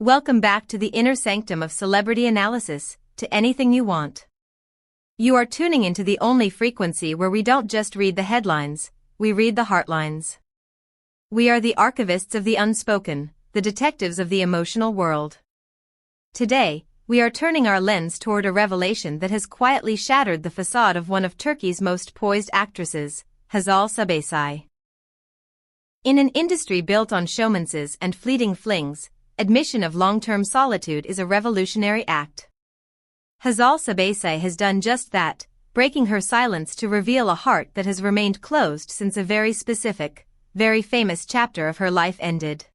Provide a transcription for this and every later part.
Welcome back to the inner sanctum of celebrity analysis, to anything you want. You are tuning into the only frequency where we don't just read the headlines, we read the heartlines. We are the archivists of the unspoken, the detectives of the emotional world. Today, we are turning our lens toward a revelation that has quietly shattered the facade of one of Turkey's most poised actresses, Hazal Subaşı. In an industry built on showmances and fleeting flings, admission of long-term solitude is a revolutionary act. Hazal Subaşı has done just that, breaking her silence to reveal a heart that has remained closed since a very specific, very famous chapter of her life ended.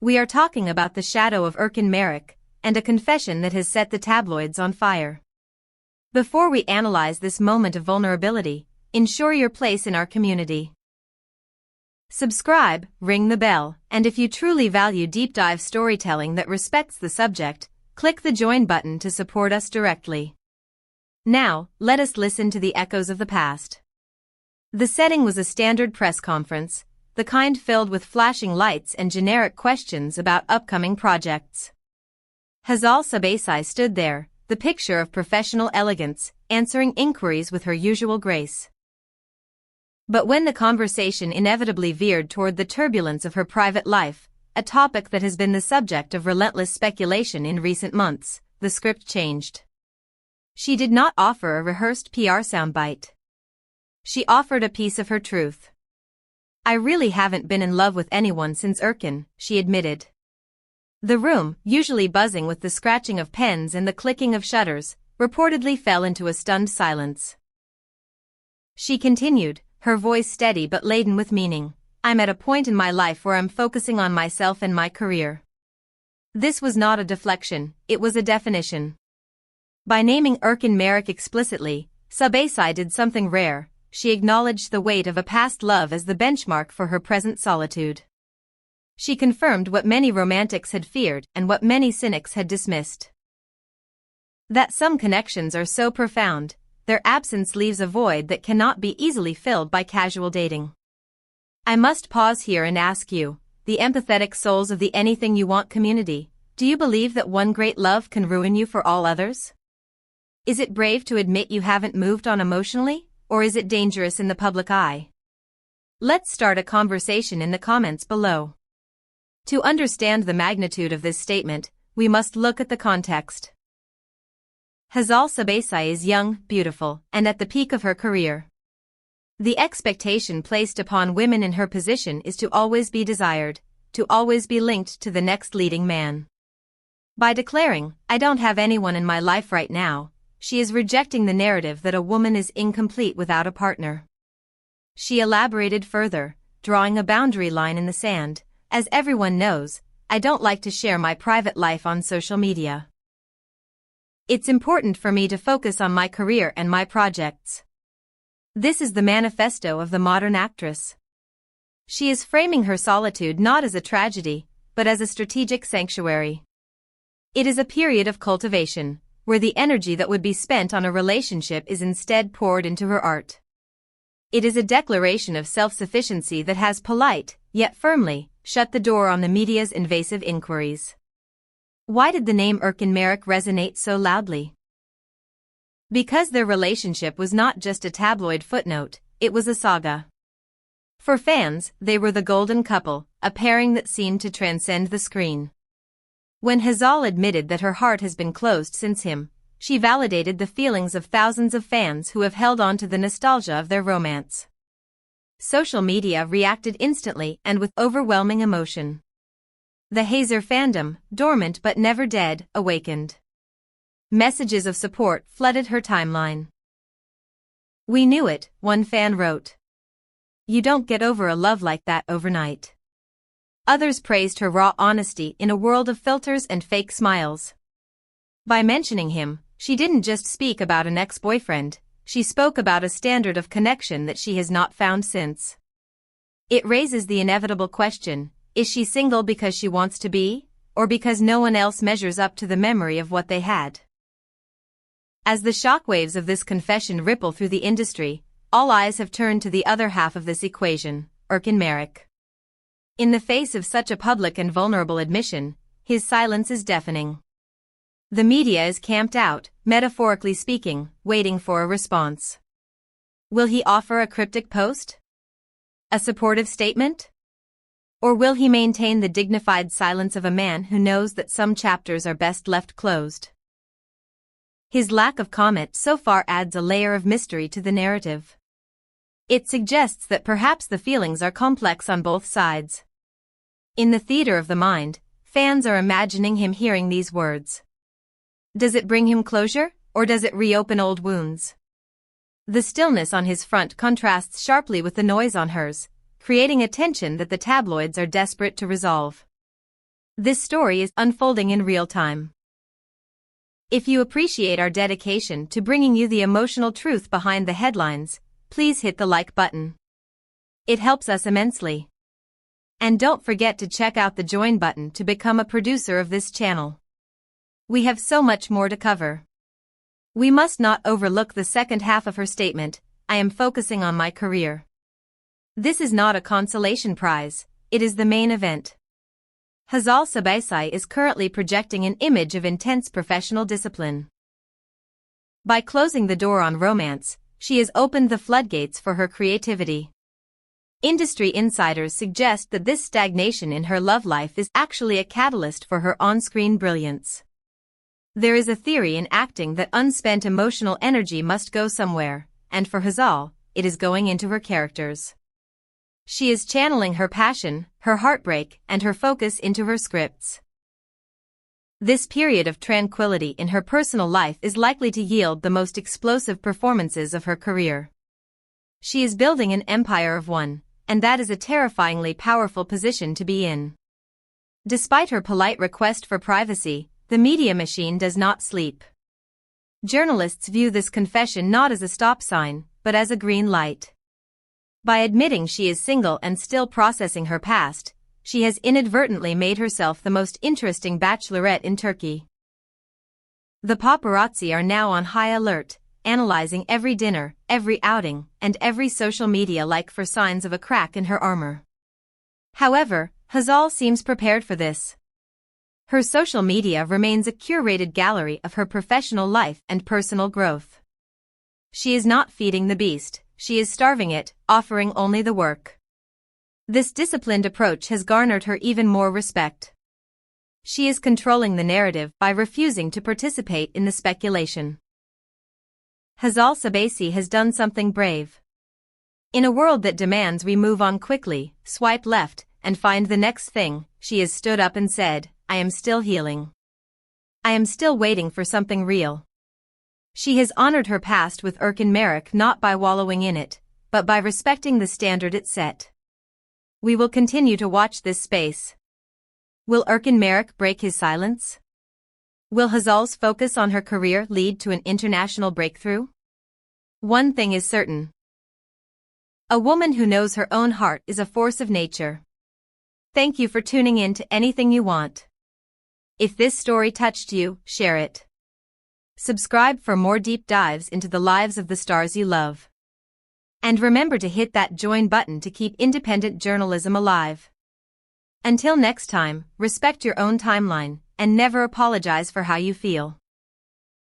We are talking about the shadow of Erkan Meriç, and a confession that has set the tabloids on fire. Before we analyze this moment of vulnerability, ensure your place in our community. Subscribe, ring the bell, and if you truly value deep dive storytelling that respects the subject, click the join button to support us directly. Now, let us listen to the echoes of the past. The setting was a standard press conference, the kind filled with flashing lights and generic questions about upcoming projects. Hazal Subaşı stood there, the picture of professional elegance, answering inquiries with her usual grace. But when the conversation inevitably veered toward the turbulence of her private life, a topic that has been the subject of relentless speculation in recent months, the script changed. She did not offer a rehearsed PR soundbite. She offered a piece of her truth. "I really haven't been in love with anyone since Erkan," she admitted. The room, usually buzzing with the scratching of pens and the clicking of shutters, reportedly fell into a stunned silence. She continued, her voice steady but laden with meaning. "I'm at a point in my life where I'm focusing on myself and my career." This was not a deflection, it was a definition. By naming Erkan Meriç explicitly, Subaşı did something rare. She acknowledged the weight of a past love as the benchmark for her present solitude. She confirmed what many romantics had feared and what many cynics had dismissed. That some connections are so profound, their absence leaves a void that cannot be easily filled by casual dating. I must pause here and ask you, the empathetic souls of the anything you want community, do you believe that one great love can ruin you for all others? Is it brave to admit you haven't moved on emotionally, or is it dangerous in the public eye? Let's start a conversation in the comments below. To understand the magnitude of this statement, we must look at the context. Hazal Subaşı is young, beautiful, and at the peak of her career. The expectation placed upon women in her position is to always be desired, to always be linked to the next leading man. By declaring, "I don't have anyone in my life right now," she is rejecting the narrative that a woman is incomplete without a partner. She elaborated further, drawing a boundary line in the sand. "As everyone knows, I don't like to share my private life on social media. It's important for me to focus on my career and my projects." This is the manifesto of the modern actress. She is framing her solitude not as a tragedy, but as a strategic sanctuary. It is a period of cultivation, where the energy that would be spent on a relationship is instead poured into her art. It is a declaration of self-sufficiency that has polite, yet firmly, shut the door on the media's invasive inquiries. Why did the name Erkan Meriç resonate so loudly? Because their relationship was not just a tabloid footnote, it was a saga. For fans, they were the golden couple, a pairing that seemed to transcend the screen. When Hazal admitted that her heart has been closed since him, she validated the feelings of thousands of fans who have held on to the nostalgia of their romance. Social media reacted instantly and with overwhelming emotion. The Hazal fandom, dormant but never dead, awakened. Messages of support flooded her timeline. "We knew it," one fan wrote. "You don't get over a love like that overnight." Others praised her raw honesty in a world of filters and fake smiles. By mentioning him, she didn't just speak about an ex-boyfriend, she spoke about a standard of connection that she has not found since. It raises the inevitable question, is she single because she wants to be, or because no one else measures up to the memory of what they had? As the shockwaves of this confession ripple through the industry, all eyes have turned to the other half of this equation, Erkan Meriç. In the face of such a public and vulnerable admission, his silence is deafening. The media is camped out, metaphorically speaking, waiting for a response. Will he offer a cryptic post? A supportive statement? Or will he maintain the dignified silence of a man who knows that some chapters are best left closed? His lack of comment so far adds a layer of mystery to the narrative. It suggests that perhaps the feelings are complex on both sides. In the theater of the mind, fans are imagining him hearing these words. Does it bring him closure, or does it reopen old wounds? The stillness on his front contrasts sharply with the noise on hers, creating a tension that the tabloids are desperate to resolve. This story is unfolding in real time. If you appreciate our dedication to bringing you the emotional truth behind the headlines, please hit the like button. It helps us immensely. And don't forget to check out the join button to become a producer of this channel. We have so much more to cover. We must not overlook the second half of her statement, I am focusing on my career. This is not a consolation prize, it is the main event. Hazal Subaşı is currently projecting an image of intense professional discipline. By closing the door on romance, she has opened the floodgates for her creativity. Industry insiders suggest that this stagnation in her love life is actually a catalyst for her on-screen brilliance. There is a theory in acting that unspent emotional energy must go somewhere, and for Hazal, it is going into her characters. She is channeling her passion, her heartbreak, and her focus into her scripts. This period of tranquility in her personal life is likely to yield the most explosive performances of her career. She is building an empire of one, and that is a terrifyingly powerful position to be in. Despite her polite request for privacy, the media machine does not sleep. Journalists view this confession not as a stop sign, but as a green light. By admitting she is single and still processing her past, she has inadvertently made herself the most interesting bachelorette in Turkey. The paparazzi are now on high alert, analyzing every dinner, every outing, and every social media like for signs of a crack in her armor. However, Hazal seems prepared for this. Her social media remains a curated gallery of her professional life and personal growth. She is not feeding the beast, she is starving it, offering only the work. This disciplined approach has garnered her even more respect. She is controlling the narrative by refusing to participate in the speculation. Hazal Subaşı has done something brave. In a world that demands we move on quickly, swipe left, and find the next thing, she has stood up and said, I am still healing. I am still waiting for something real. She has honored her past with Erkan Meriç not by wallowing in it, but by respecting the standard it set. We will continue to watch this space. Will Erkan Meriç break his silence? Will Hazal's focus on her career lead to an international breakthrough? One thing is certain. A woman who knows her own heart is a force of nature. Thank you for tuning in to Anything You Want. If this story touched you, share it. Subscribe for more deep dives into the lives of the stars you love. And remember to hit that join button to keep independent journalism alive. Until next time, respect your own timeline, and never apologize for how you feel.